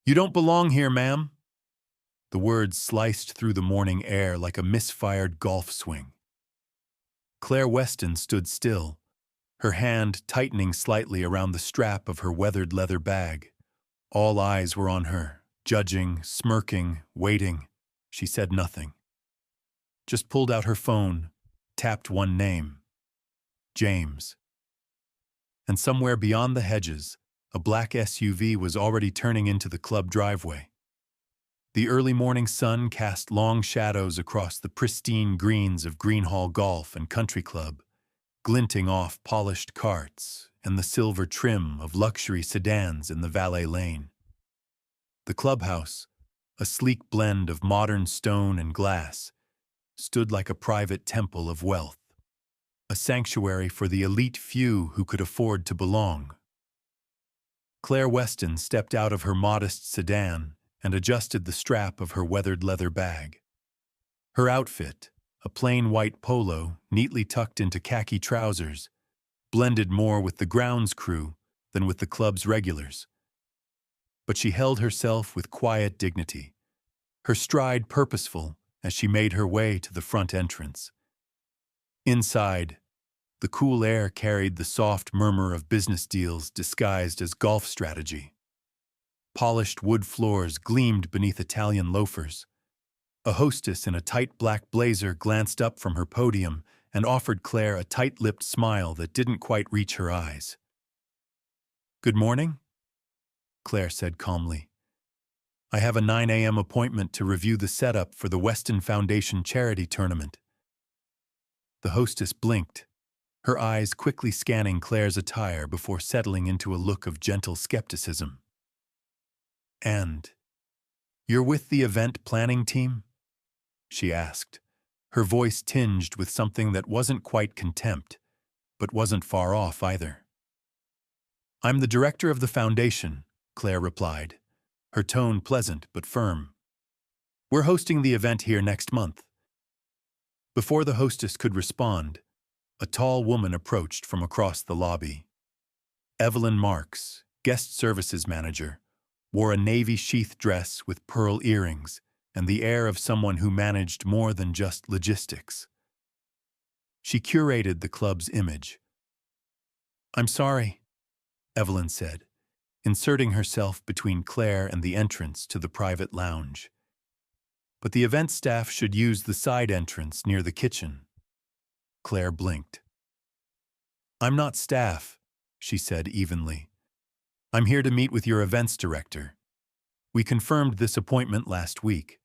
You don't belong here, ma'am. The words sliced through the morning air like a misfired golf swing. Claire Weston stood still, her hand tightening slightly around the strap of her weathered leather bag. All eyes were on her, judging, smirking, waiting. She said nothing. Just pulled out her phone, tapped one name. James. And somewhere beyond the hedges, a black SUV was already turning into the club driveway. The early morning sun cast long shadows across the pristine greens of Greenhall Golf and Country Club, glinting off polished carts and the silver trim of luxury sedans in the valet lane. The clubhouse, a sleek blend of modern stone and glass, stood like a private temple of wealth, a sanctuary for the elite few who could afford to belong. Claire Weston stepped out of her modest sedan and adjusted the strap of her weathered leather bag. Her outfit, a plain white polo neatly tucked into khaki trousers, blended more with the grounds crew than with the club's regulars. But she held herself with quiet dignity, her stride purposeful as she made her way to the front entrance. Inside, the cool air carried the soft murmur of business deals disguised as golf strategy. Polished wood floors gleamed beneath Italian loafers. A hostess in a tight black blazer glanced up from her podium and offered Claire a tight-lipped smile that didn't quite reach her eyes. "Good morning," Claire said calmly. "I have a 9 a.m. appointment to review the setup for the Weston Foundation charity tournament." The hostess blinked, her eyes quickly scanning Claire's attire before settling into a look of gentle skepticism. "And you're with the event planning team?" she asked, her voice tinged with something that wasn't quite contempt, but wasn't far off either. "I'm the director of the foundation," Claire replied, her tone pleasant but firm. "We're hosting the event here next month." Before the hostess could respond, a tall woman approached from across the lobby. Evelyn Marks, guest services manager, wore a navy sheath dress with pearl earrings and the air of someone who managed more than just logistics. She curated the club's image. "I'm sorry," Evelyn said, inserting herself between Claire and the entrance to the private lounge. "But the event staff should use the side entrance near the kitchen." Claire blinked. "I'm not staff," she said evenly. "I'm here to meet with your events director. We confirmed this appointment last week.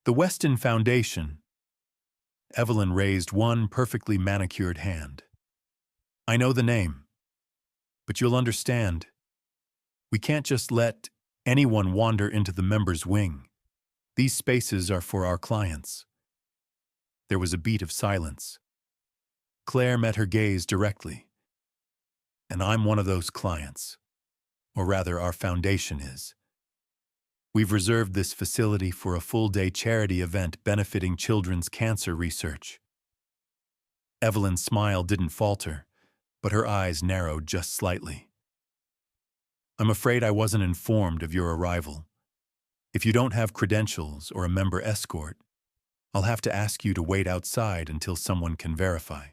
The Weston Foundation." Evelyn raised one perfectly manicured hand. "I know the name. But you'll understand. We can't just let anyone wander into the members' wing. These spaces are for our clients." There was a beat of silence. Claire met her gaze directly. "And I'm one of those clients. Or rather, our foundation is. We've reserved this facility for a full-day charity event benefiting children's cancer research." Evelyn's smile didn't falter, but her eyes narrowed just slightly. "I'm afraid I wasn't informed of your arrival. If you don't have credentials or a member escort, I'll have to ask you to wait outside until someone can verify."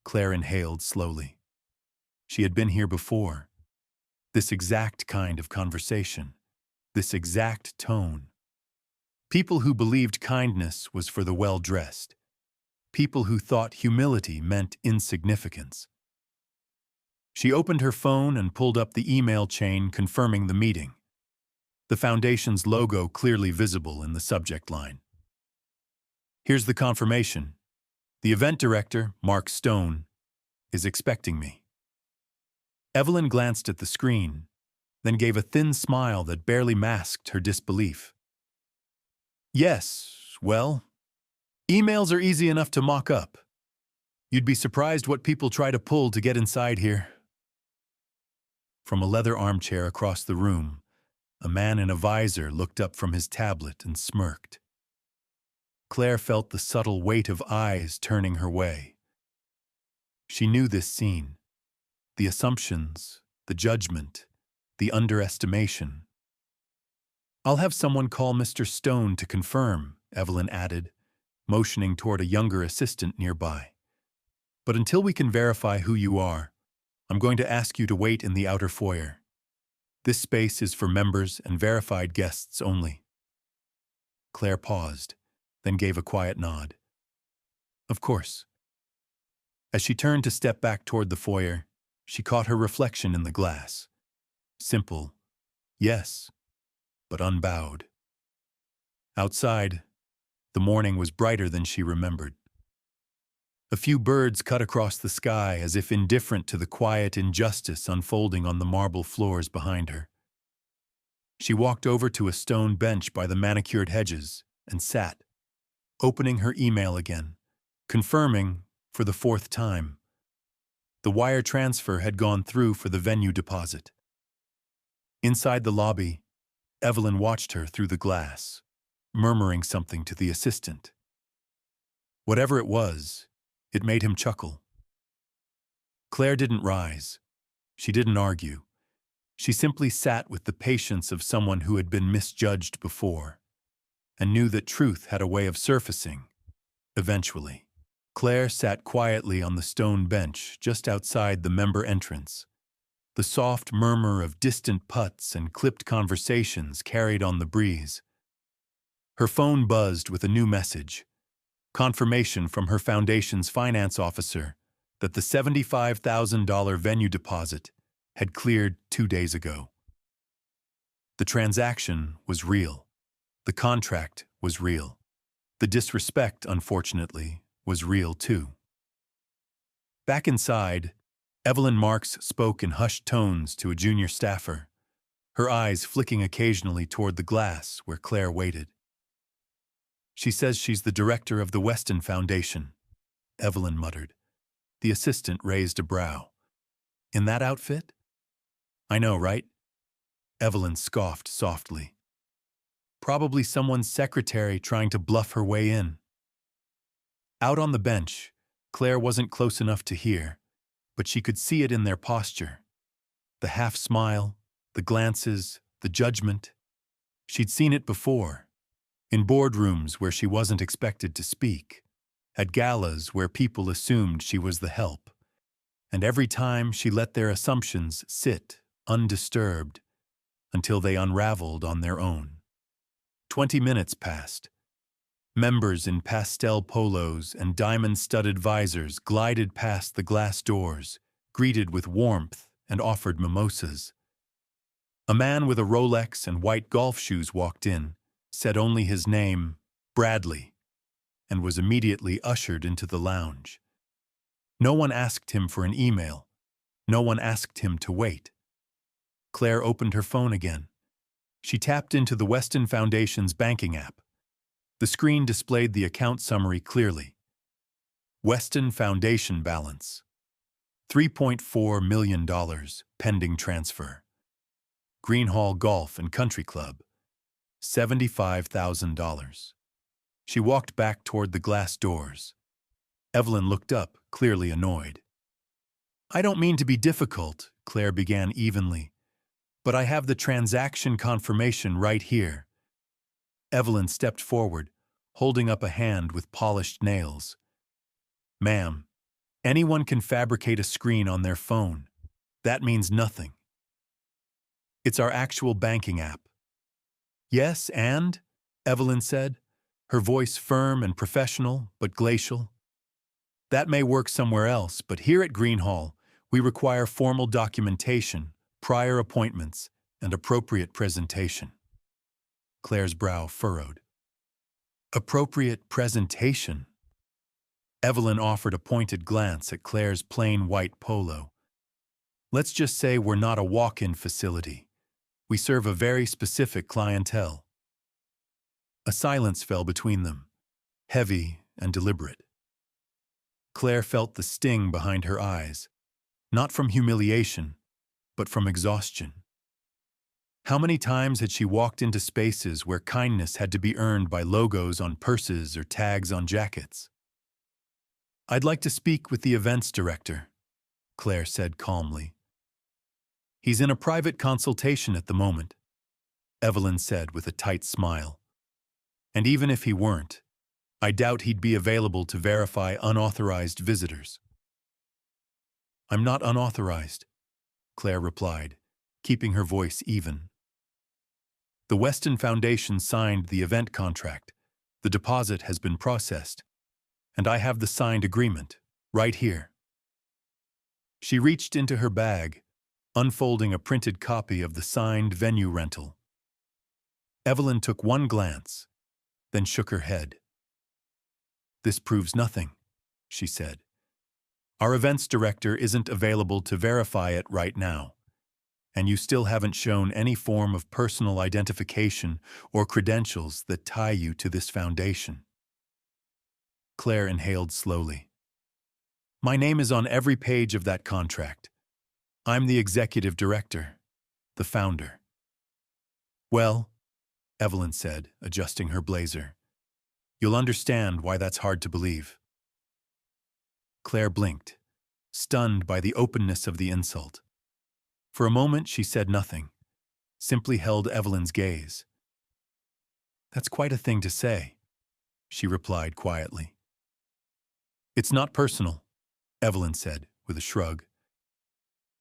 Claire inhaled slowly. She had been here before. This exact kind of conversation. This exact tone. People who believed kindness was for the well-dressed. People who thought humility meant insignificance. She opened her phone and pulled up the email chain confirming the meeting. The foundation's logo clearly visible in the subject line. "Here's the confirmation. The event director, Mark Stone, is expecting me." Evelyn glanced at the screen, then gave a thin smile that barely masked her disbelief. "Yes, well, emails are easy enough to mock up. You'd be surprised what people try to pull to get inside here." From a leather armchair across the room, a man in a visor looked up from his tablet and smirked. Claire felt the subtle weight of eyes turning her way. She knew this scene. The assumptions, the judgment, the underestimation I'll have someone call Mr. Stone to confirm, Evelyn added, motioning toward a younger assistant nearby. But until we can verify who you are, I'm going to ask you to wait in the outer foyer. This space is for members and verified guests only. Claire paused, then gave a quiet nod. Of course. As she turned to step back toward the foyer, she caught her reflection in the glass. Simple, yes, but unbowed. Outside, the morning was brighter than she remembered. A few birds cut across the sky as if indifferent to the quiet injustice unfolding on the marble floors behind her. She walked over to a stone bench by the manicured hedges and sat, opening her email again, confirming, for the fourth time, the wire transfer had gone through for the venue deposit. Inside the lobby, Evelyn watched her through the glass, murmuring something to the assistant. Whatever it was, it made him chuckle. Claire didn't rise. She didn't argue. She simply sat with the patience of someone who had been misjudged before, and knew that truth had a way of surfacing, eventually. Claire sat quietly on the stone bench just outside the member entrance. The soft murmur of distant putts and clipped conversations carried on the breeze. Her phone buzzed with a new message, confirmation from her foundation's finance officer that the $75,000 venue deposit had cleared 2 days ago. The transaction was real. The contract was real. The disrespect, unfortunately, was real too. Back inside, Evelyn Marks spoke in hushed tones to a junior staffer, her eyes flicking occasionally toward the glass where Claire waited. She says she's the director of the Weston Foundation, Evelyn muttered. The assistant raised a brow. In that outfit? I know, right? Evelyn scoffed softly. Probably someone's secretary trying to bluff her way in. Out on the bench, Claire wasn't close enough to hear, but she could see it in their posture. The half-smile, the glances, the judgment. She'd seen it before, in boardrooms where she wasn't expected to speak, at galas where people assumed she was the help, and every time she let their assumptions sit undisturbed until they unraveled on their own. 20 minutes passed. Members in pastel polos and diamond-studded visors glided past the glass doors, greeted with warmth and offered mimosas. A man with a Rolex and white golf shoes walked in, said only his name, Bradley, and was immediately ushered into the lounge. No one asked him for an email. No one asked him to wait. Claire opened her phone again. She tapped into the Weston Foundation's banking app. The screen displayed the account summary clearly. Weston Foundation balance. $3.4 million pending transfer. Greenhall Golf and Country Club. $75,000. She walked back toward the glass doors. Evelyn looked up, clearly annoyed. I don't mean to be difficult, Claire began evenly, but I have the transaction confirmation right here. Evelyn stepped forward, holding up a hand with polished nails. Ma'am, anyone can fabricate a screen on their phone. That means nothing. It's our actual banking app. Yes, and? Evelyn said, her voice firm and professional, but glacial. That may work somewhere else, but here at Greenhall, we require formal documentation, prior appointments, and appropriate presentation. Claire's brow furrowed. Appropriate presentation? Evelyn offered a pointed glance at Claire's plain white polo. Let's just say we're not a walk-in facility. We serve a very specific clientele. A silence fell between them, heavy and deliberate. Claire felt the sting behind her eyes, not from humiliation, but from exhaustion. How many times had she walked into spaces where kindness had to be earned by logos on purses or tags on jackets? I'd like to speak with the events director, Claire said calmly. He's in a private consultation at the moment. Evelyn said with a tight smile. And even if he weren't, I doubt he'd be available to verify unauthorized visitors. I'm not unauthorized, Claire replied, keeping her voice even. The Weston Foundation signed the event contract. The deposit has been processed, and I have the signed agreement, right here. She reached into her bag, unfolding a printed copy of the signed venue rental. Evelyn took one glance, then shook her head. This proves nothing, she said. Our events director isn't available to verify it right now, and you still haven't shown any form of personal identification or credentials that tie you to this foundation. Claire inhaled slowly. My name is on every page of that contract. I'm the executive director, the founder. Well, Evelyn said, adjusting her blazer, you'll understand why that's hard to believe. Claire blinked, stunned by the openness of the insult. For a moment she said nothing, simply held Evelyn's gaze. That's quite a thing to say, she replied quietly. It's not personal, Evelyn said with a shrug.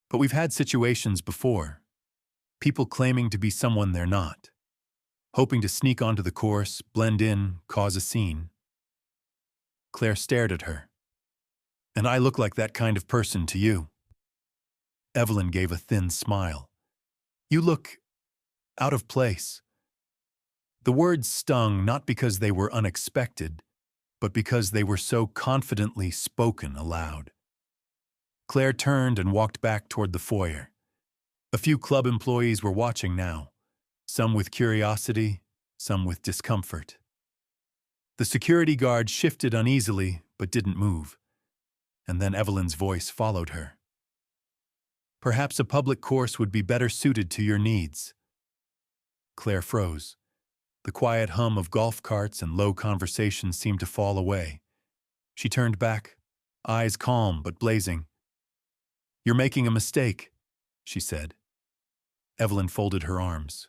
But we've had situations before. People claiming to be someone they're not, hoping to sneak onto the course, blend in, cause a scene. Claire stared at her. And I look like that kind of person to you. Evelyn gave a thin smile. You look out of place. The words stung not because they were unexpected, but because they were so confidently spoken aloud. Claire turned and walked back toward the foyer. A few club employees were watching now, some with curiosity, some with discomfort. The security guard shifted uneasily but didn't move, and then Evelyn's voice followed her. Perhaps a public course would be better suited to your needs. Claire froze. The quiet hum of golf carts and low conversation seemed to fall away. She turned back, eyes calm but blazing. You're making a mistake, she said. Evelyn folded her arms.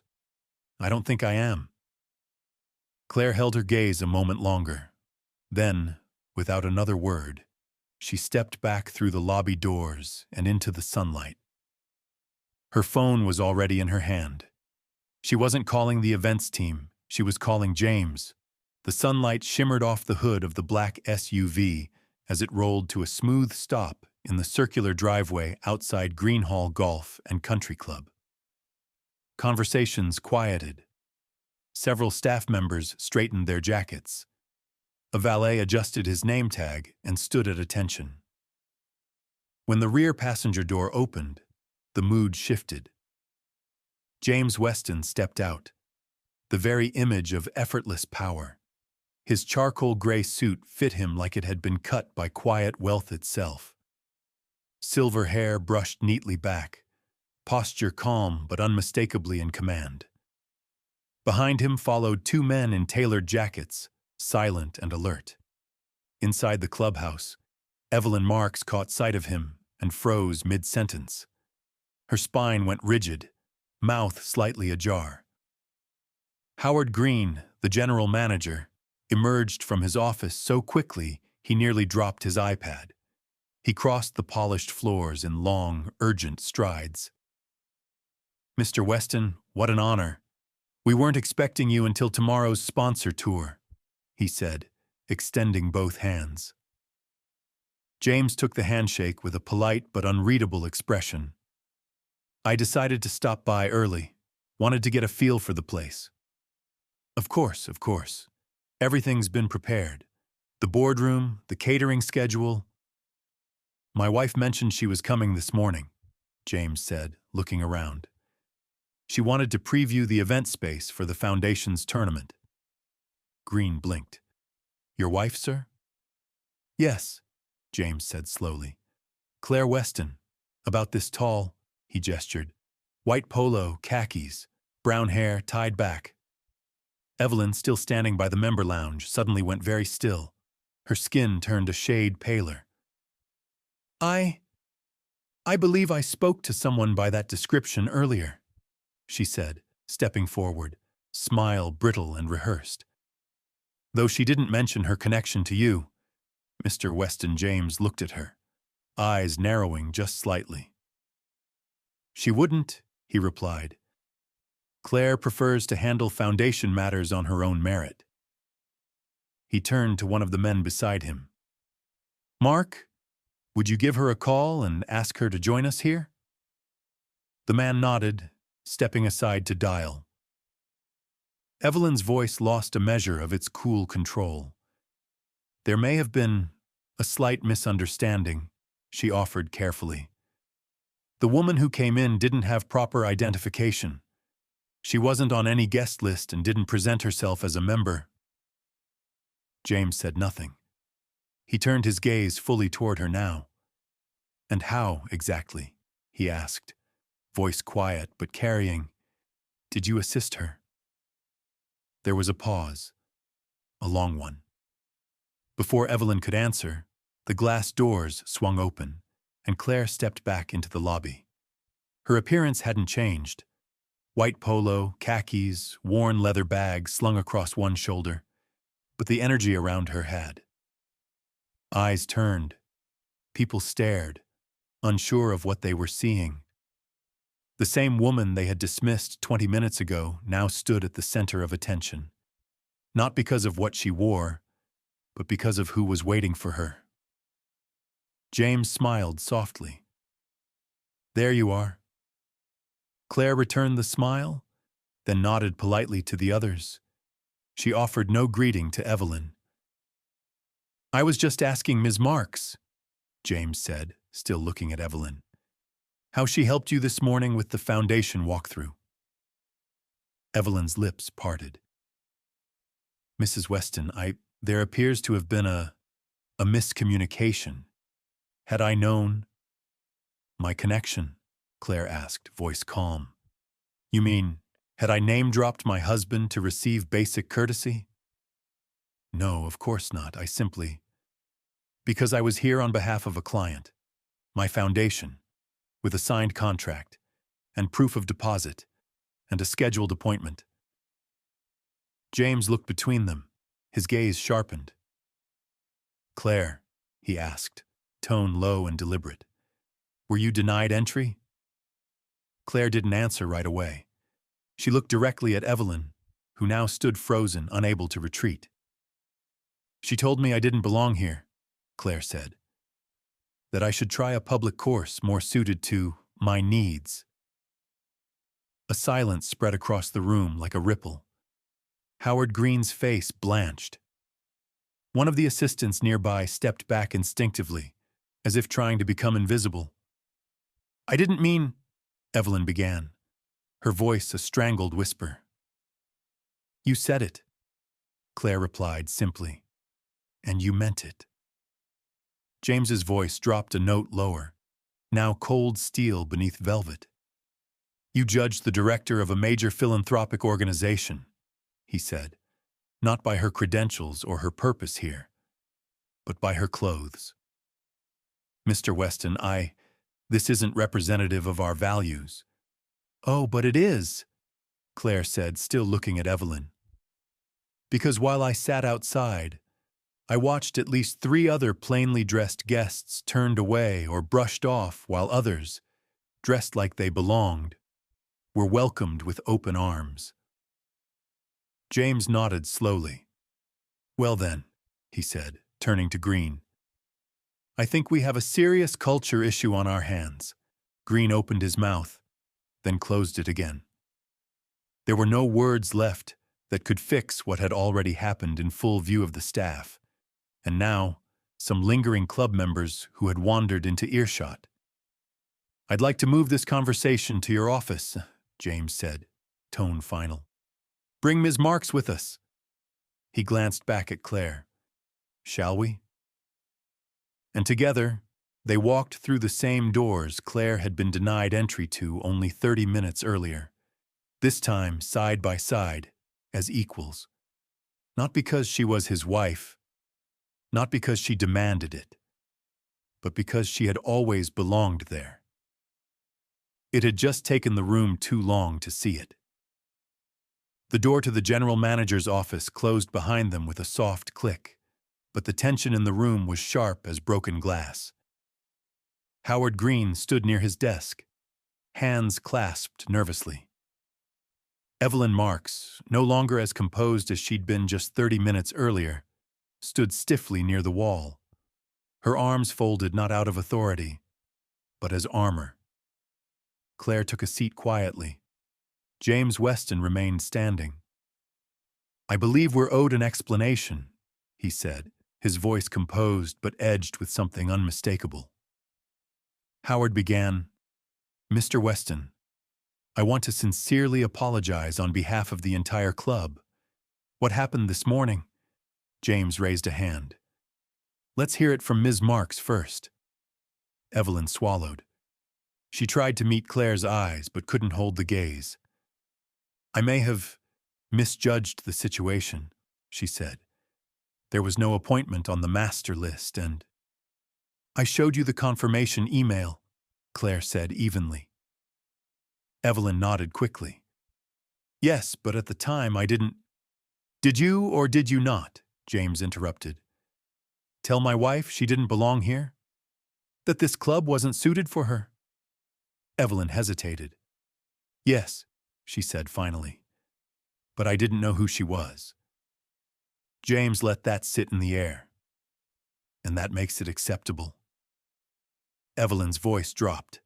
I don't think I am. Claire held her gaze a moment longer. Then, without another word, she stepped back through the lobby doors and into the sunlight. Her phone was already in her hand. She wasn't calling the events team, she was calling James. The sunlight shimmered off the hood of the black SUV as it rolled to a smooth stop in the circular driveway outside Greenhall Golf and Country Club. Conversations quieted. Several staff members straightened their jackets. A valet adjusted his name tag and stood at attention. When the rear passenger door opened, the mood shifted. James Weston stepped out, the very image of effortless power. His charcoal gray suit fit him like it had been cut by quiet wealth itself. Silver hair brushed neatly back, posture calm but unmistakably in command. Behind him followed two men in tailored jackets, silent and alert. Inside the clubhouse, Evelyn Marks caught sight of him and froze mid-sentence. Her spine went rigid, mouth slightly ajar. Howard Green, the general manager, emerged from his office so quickly he nearly dropped his iPad. He crossed the polished floors in long, urgent strides. Mr. Weston, what an honor. We weren't expecting you until tomorrow's sponsor tour, he said, extending both hands. James took the handshake with a polite but unreadable expression. I decided to stop by early, wanted to get a feel for the place. Of course. Everything's been prepared. The boardroom, the catering schedule. My wife mentioned she was coming this morning, James said, looking around. She wanted to preview the event space for the Foundation's tournament. Green blinked. Your wife, sir? Yes, James said slowly. Claire Weston. About this tall, he gestured. White polo, khakis, brown hair tied back. Evelyn, still standing by the member lounge, suddenly went very still. Her skin turned a shade paler. I believe I spoke to someone by that description earlier, she said, stepping forward, smile brittle and rehearsed. Though she didn't mention her connection to you, Mr. Weston James looked at her, eyes narrowing just slightly. She wouldn't, he replied. Claire prefers to handle foundation matters on her own merit. He turned to one of the men beside him. Mark, would you give her a call and ask her to join us here? The man nodded, stepping aside to dial. Evelyn's voice lost a measure of its cool control. There may have been a slight misunderstanding, she offered carefully. The woman who came in didn't have proper identification. She wasn't on any guest list and didn't present herself as a member. James said nothing. He turned his gaze fully toward her now. And how, exactly? He asked, voice quiet but carrying. Did you assist her? There was a pause, a long one. Before Evelyn could answer, the glass doors swung open, and Claire stepped back into the lobby. Her appearance hadn't changed. White polo, khakis, worn leather bag slung across one shoulder, but the energy around her had. Eyes turned. People stared, unsure of what they were seeing. The same woman they had dismissed 20 minutes ago now stood at the center of attention, not because of what she wore, but because of who was waiting for her. James smiled softly. There you are. Claire returned the smile, then nodded politely to the others. She offered no greeting to Evelyn. I was just asking Ms. Marks, James said, still looking at Evelyn. How she helped you this morning with the foundation walkthrough. Evelyn's lips parted. Mrs. Weston, there appears to have been a miscommunication. Had I known my connection? Claire asked, voice calm. You mean, had I name-dropped my husband to receive basic courtesy? No, of course not. I simply... Because I was here on behalf of a client, my foundation, with a signed contract, and proof of deposit, and a scheduled appointment. James looked between them, his gaze sharpened. Claire, he asked, tone low and deliberate, were you denied entry? Claire didn't answer right away. She looked directly at Evelyn, who now stood frozen, unable to retreat. She told me I didn't belong here, Claire said. That I should try a public course more suited to my needs. A silence spread across the room like a ripple. Howard Green's face blanched. One of the assistants nearby stepped back instinctively, as if trying to become invisible. I didn't mean... Evelyn began, her voice a strangled whisper. You said it, Claire replied simply, and you meant it. James's voice dropped a note lower, now cold steel beneath velvet. You judged the director of a major philanthropic organization, he said, not by her credentials or her purpose here, but by her clothes. Mr. Weston, this isn't representative of our values. Oh, but it is, Claire said, still looking at Evelyn. Because while I sat outside, I watched at least 3 other plainly dressed guests turned away or brushed off while others, dressed like they belonged, were welcomed with open arms. James nodded slowly. Well then, he said, turning to Green. I think we have a serious culture issue on our hands. Green opened his mouth, then closed it again. There were no words left that could fix what had already happened in full view of the staff, and now some lingering club members who had wandered into earshot. I'd like to move this conversation to your office, James said, tone final. Bring Ms. Marks with us. He glanced back at Claire. Shall we? And together, they walked through the same doors Claire had been denied entry to only 30 minutes earlier, this time side by side, as equals. Not because she was his wife, not because she demanded it, but because she had always belonged there. It had just taken the room too long to see it. The door to the general manager's office closed behind them with a soft click, but the tension in the room was sharp as broken glass. Howard Green stood near his desk, hands clasped nervously. Evelyn Marks, no longer as composed as she'd been just 30 minutes earlier, stood stiffly near the wall, her arms folded not out of authority, but as armor. Claire took a seat quietly. James Weston remained standing. "I believe we're owed an explanation," he said, his voice composed but edged with something unmistakable. Howard began, "Mr. Weston, I want to sincerely apologize on behalf of the entire club. What happened this morning?" James raised a hand. "Let's hear it from Ms. Marks first." Evelyn swallowed. She tried to meet Claire's eyes but couldn't hold the gaze. "I may have misjudged the situation," she said. "There was no appointment on the master list and—" "I showed you the confirmation email," Claire said evenly. Evelyn nodded quickly. "Yes, but at the time I didn't—" "Did you or did you not?" James interrupted. "Tell my wife she didn't belong here? That this club wasn't suited for her?" Evelyn hesitated. "Yes," she said finally, "but I didn't know who she was." James let that sit in the air. "And that makes it acceptable?" Evelyn's voice dropped.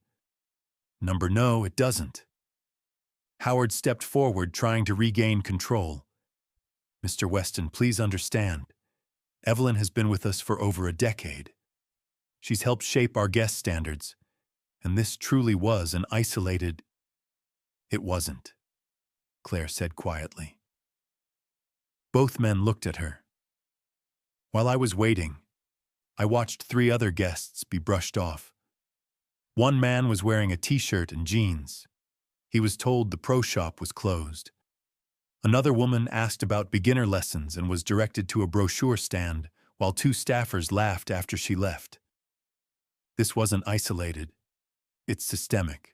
"No, it doesn't." Howard stepped forward, trying to regain control. "Mr. Weston, please understand. Evelyn has been with us for over a decade. She's helped shape our guest standards, and this truly was an isolated—" "It wasn't," Claire said quietly. Both men looked at her. While I was waiting, I watched 3 other guests be brushed off. One man was wearing a t-shirt and jeans. He was told the pro shop was closed. Another woman asked about beginner lessons and was directed to a brochure stand, while 2 staffers laughed after she left. This wasn't isolated. It's systemic.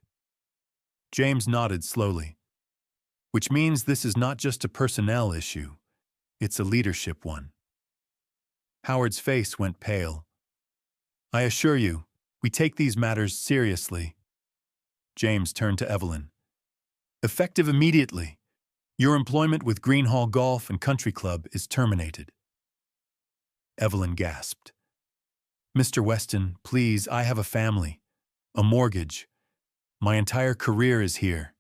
James nodded slowly. "Which means this is not just a personnel issue. It's a leadership one." Howard's face went pale. "I assure you, we take these matters seriously." James turned to Evelyn. "Effective immediately. Your employment with Greenhall Golf and Country Club is terminated." Evelyn gasped. "Mr. Weston, please, I have a family, a mortgage. My entire career is here."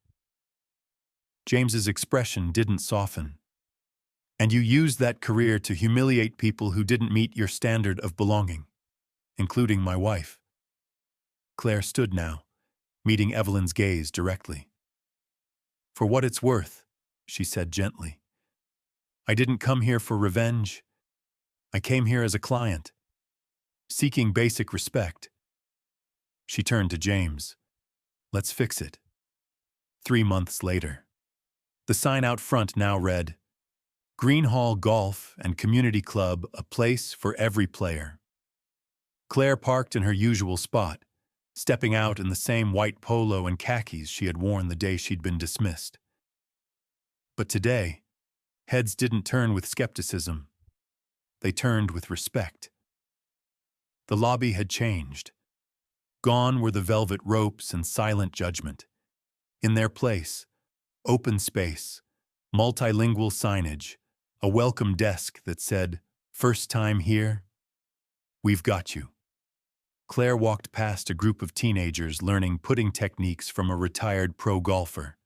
James's expression didn't soften. "And you used that career to humiliate people who didn't meet your standard of belonging, including my wife." Claire stood now, meeting Evelyn's gaze directly. "For what it's worth," she said gently, "I didn't come here for revenge. I came here as a client, seeking basic respect." She turned to James. "Let's fix it." 3 months later. The sign out front now read, "Greenhall Golf and Community Club, a place for every player." Claire parked in her usual spot, stepping out in the same white polo and khakis she had worn the day she'd been dismissed. But today, heads didn't turn with skepticism. They turned with respect. The lobby had changed. Gone were the velvet ropes and silent judgment. In their place, open space, multilingual signage, a welcome desk that said, "First time here? We've got you." Claire walked past a group of teenagers learning putting techniques from a retired pro golfer.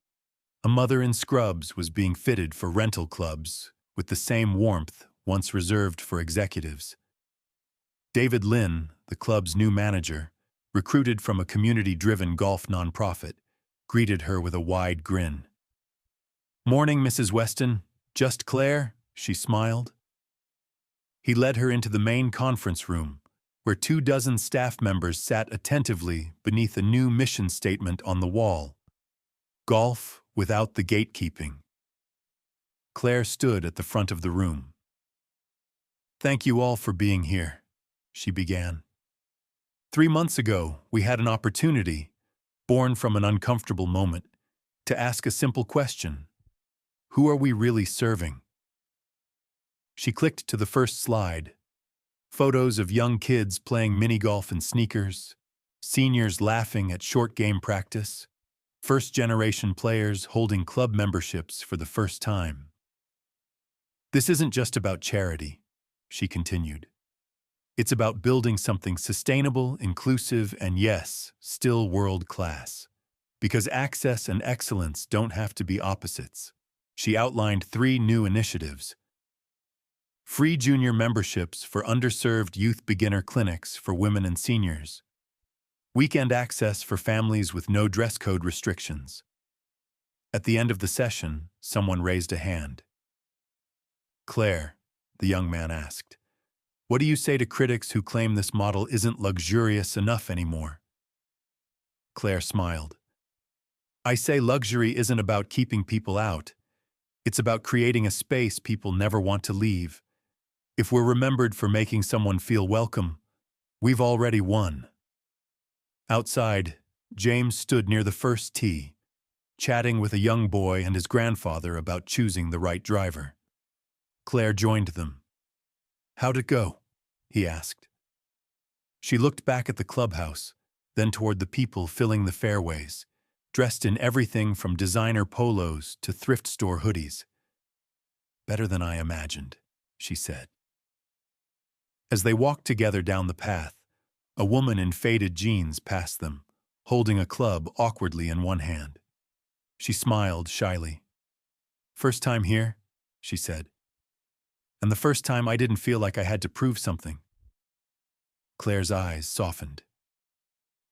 A mother in scrubs was being fitted for rental clubs with the same warmth once reserved for executives. David Lynn, the club's new manager, recruited from a community-driven golf nonprofit, greeted her with a wide grin. "Morning, Mrs. Weston. Just Claire?" she smiled. He led her into the main conference room, where 24 staff members sat attentively beneath a new mission statement on the wall. "Golf without the gatekeeping." Claire stood at the front of the room. "Thank you all for being here," she began. 3 months ago, we had an opportunity, born from an uncomfortable moment, to ask a simple question. Who are we really serving? She clicked to the first slide. Photos of young kids playing mini-golf in sneakers, seniors laughing at short game practice, first-generation players holding club memberships for the first time. This isn't just about charity, she continued. It's about building something sustainable, inclusive, and yes, still world-class. Because access and excellence don't have to be opposites. She outlined 3 new initiatives. Free junior memberships for underserved youth beginner clinics for women and seniors. Weekend access for families with no dress code restrictions. At the end of the session, someone raised a hand. Claire, the young man asked, what do you say to critics who claim this model isn't luxurious enough anymore? Claire smiled. I say luxury isn't about keeping people out. It's about creating a space people never want to leave. If we're remembered for making someone feel welcome, we've already won. Outside, James stood near the first tee, chatting with a young boy and his grandfather about choosing the right driver. Claire joined them. How'd it go? He asked. She looked back at the clubhouse, then toward the people filling the fairways, dressed in everything from designer polos to thrift store hoodies. Better than I imagined, she said. As they walked together down the path, a woman in faded jeans passed them, holding a club awkwardly in one hand. She smiled shyly. First time here, she said. And the first time I didn't feel like I had to prove something. Claire's eyes softened.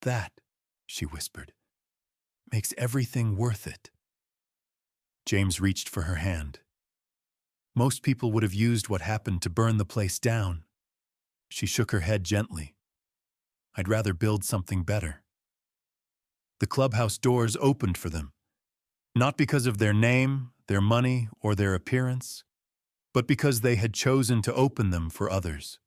That, she whispered, makes everything worth it. James reached for her hand. Most people would have used what happened to burn the place down. She shook her head gently. I'd rather build something better. The clubhouse doors opened for them, not because of their name, their money, or their appearance, but because they had chosen to open them for others.